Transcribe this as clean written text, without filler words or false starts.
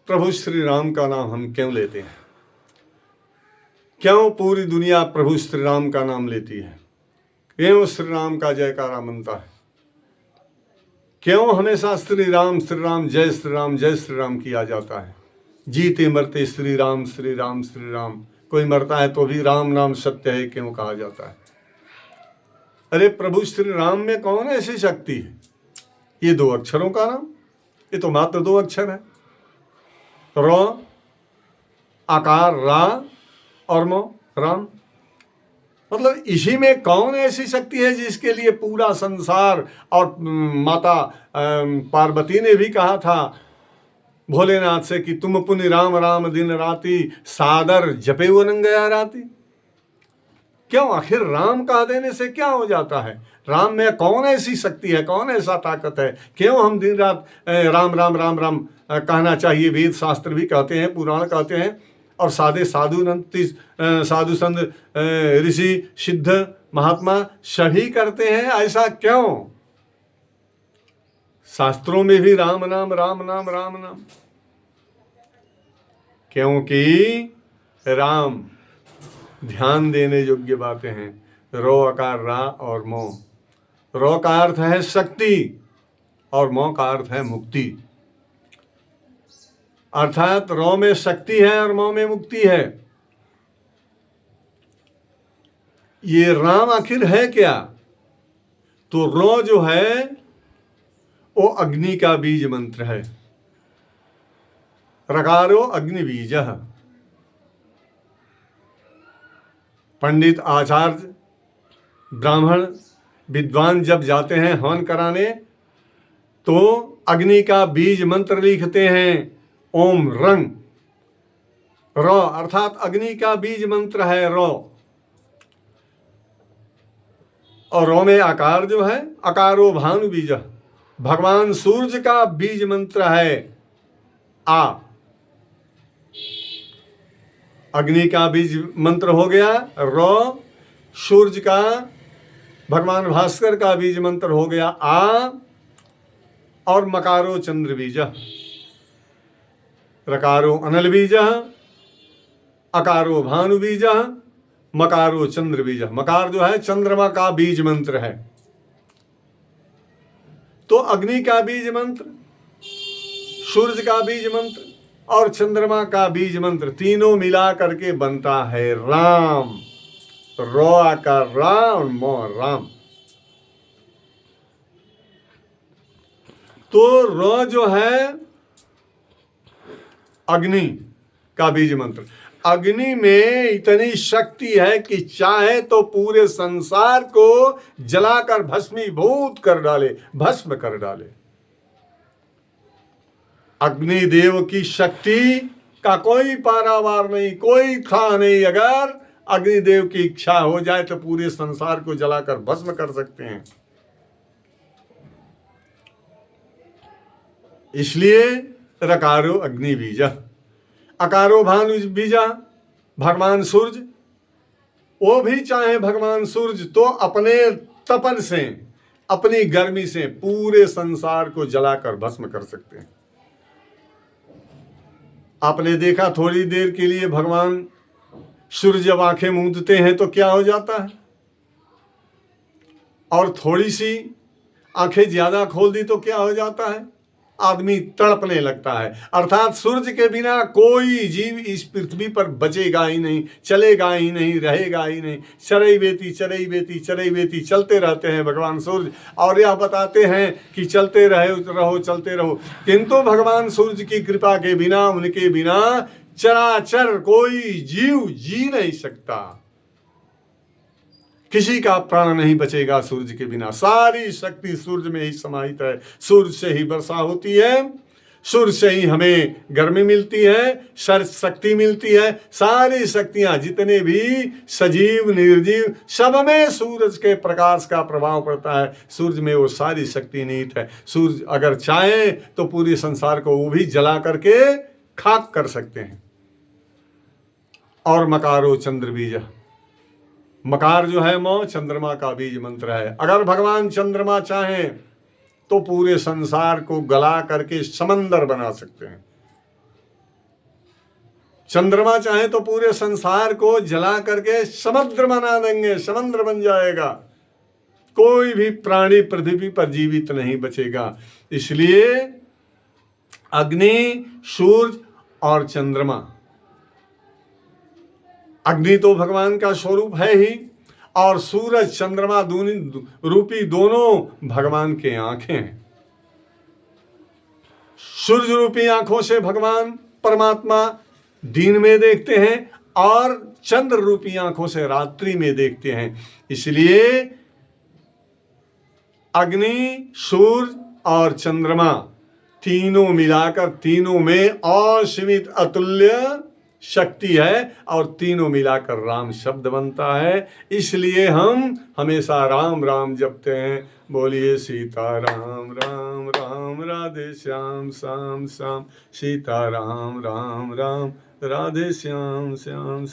प्रभु श्री राम का नाम हम क्यों लेते हैं? क्यों पूरी दुनिया प्रभु श्री राम का नाम लेती है? क्यों श्री राम का जयकारा मनता है? क्यों हमेशा श्री राम जय श्री राम जय श्री राम किया जाता है? जीते मरते श्री राम श्री राम श्री राम। कोई मरता है तो भी राम नाम सत्य है क्यों कहा जाता है? अरे प्रभु श्री राम में कौन ऐसी शक्ति है? ये 2 अक्षरों का नाम, ये तो मात्र 2 अक्षर है, र आकार रा और मो राम। मतलब इसी में कौन ऐसी शक्ति है जिसके लिए पूरा संसार, और माता पार्वती ने भी कहा था भोलेनाथ से कि तुम पुनि राम राम दिन राती, सादर जपे वो नंगया राती। क्यों? आखिर राम कह देने से क्या हो जाता है? राम में कौन ऐसी शक्ति है, कौन ऐसा ताकत है? क्यों हम दिन रात राम राम राम राम कहना चाहिए? वेद शास्त्र भी कहते हैं, पुराण कहते हैं, और साधे साधु संत ऋषि सिद्ध महात्मा सभी करते हैं। ऐसा क्यों? शास्त्रों में भी राम नाम राम नाम राम नाम, क्योंकि राम ध्यान देने योग्य बातें हैं। रो अकार रा और मो। रो का अर्थ है शक्ति और मो का अर्थ है मुक्ति। अर्थात रो में शक्ति है और मो में मुक्ति है। ये राम आखिर है क्या? तो रो जो है वो अग्नि का बीज मंत्र है। रकारो अग्नि बीज। पंडित आचार्य ब्राह्मण विद्वान जब जाते हैं हवन कराने तो अग्नि का बीज मंत्र लिखते हैं, ओम रंग। रो अर्थात अग्नि का बीज मंत्र है रो। और रो में आकार जो है अकारो भानु बीज, भगवान सूर्य का बीज मंत्र है आ। अग्नि का बीज मंत्र हो गया रो, सूर्य का भगवान भास्कर का बीज मंत्र हो गया आ, और मकारो चंद्र बीज, रकारो अनल बीज, अकारो भानु बीज, मकारो चंद्र बीज। मकार जो है चंद्रमा का बीज मंत्र है। तो अग्नि का बीज मंत्र, सूर्य का बीज मंत्र और चंद्रमा का बीज मंत्र, तीनों मिला करके बनता है राम। रो आकार रा और मो राम। तो रो जो है अग्नि का बीज मंत्र। अग्नि में इतनी शक्ति है कि चाहे तो पूरे संसार को जलाकर भस्मीभूत कर डाले, भस्म कर डाले। अग्निदेव की शक्ति का कोई पारावार नहीं, कोई था नहीं। अगर अग्निदेव की इच्छा हो जाए तो पूरे संसार को जलाकर भस्म कर सकते हैं। इसलिए रकारो अग्नि बीजा, अकारो भानु बीजा भगवान सूर्य। वो भी चाहे भगवान सूर्य तो अपने तपन से, अपनी गर्मी से पूरे संसार को जलाकर भस्म कर सकते हैं। आपने देखा थोड़ी देर के लिए भगवान सूर्य जब आंखें मूंदते हैं तो क्या हो जाता है, और थोड़ी सी आंखें ज्यादा खोल दी तो क्या हो जाता है, आदमी तड़पने लगता है। अर्थात सूर्य के बिना कोई जीव इस पृथ्वी पर बचेगा ही नहीं, चलेगा ही नहीं, रहेगा ही नहीं। चरई बेती चरई बेती चरई बेती चलते रहते हैं भगवान सूर्य, और यह बताते हैं कि चलते रहो चलते रहो। किंतु भगवान सूर्य की कृपा के बिना, उनके बिना चराचर कोई जीव जी नहीं सकता। किसी का प्राण नहीं बचेगा सूर्य के बिना। सारी शक्ति सूर्य में ही समाहित है। सूर्य से ही वर्षा होती है, सूर्य से ही हमें गर्मी मिलती है, शक्ति मिलती है। सारी शक्तियां जितने भी सजीव निर्जीव, सब में सूरज के प्रकाश का प्रभाव पड़ता है। सूर्य में वो सारी शक्ति निहित है। सूर्य अगर चाहे तो पूरे संसार को वो भी जला करके खाक कर सकते हैं। और मकारो चंद्र बीज, मकार जो है मो चंद्रमा का बीज मंत्र है। अगर भगवान चंद्रमा चाहें तो पूरे संसार को गला करके समंदर बना सकते हैं। चंद्रमा चाहे तो पूरे संसार को जला करके समुद्र बना देंगे, समुद्र बन जाएगा, कोई भी प्राणी पृथ्वी पर जीवित नहीं बचेगा। इसलिए अग्नि, सूरज और चंद्रमा, अग्नि तो भगवान का स्वरूप है ही, और सूरज चंद्रमा रूपी दोनों भगवान के आंखें हैं। सूर्य रूपी आंखों से भगवान परमात्मा दिन में देखते हैं और चंद्र रूपी आंखों से रात्रि में देखते हैं। इसलिए अग्नि, सूर्य और चंद्रमा तीनों मिलाकर, तीनों में असीमित अतुल्य शक्ति है, और तीनों मिलाकर राम शब्द बनता है। इसलिए हम हमेशा राम राम जपते हैं। बोलिए सीता राम राम राम, राधे श्याम श्याम श्याम, सीता राम राम राम, राधे श्याम श्याम।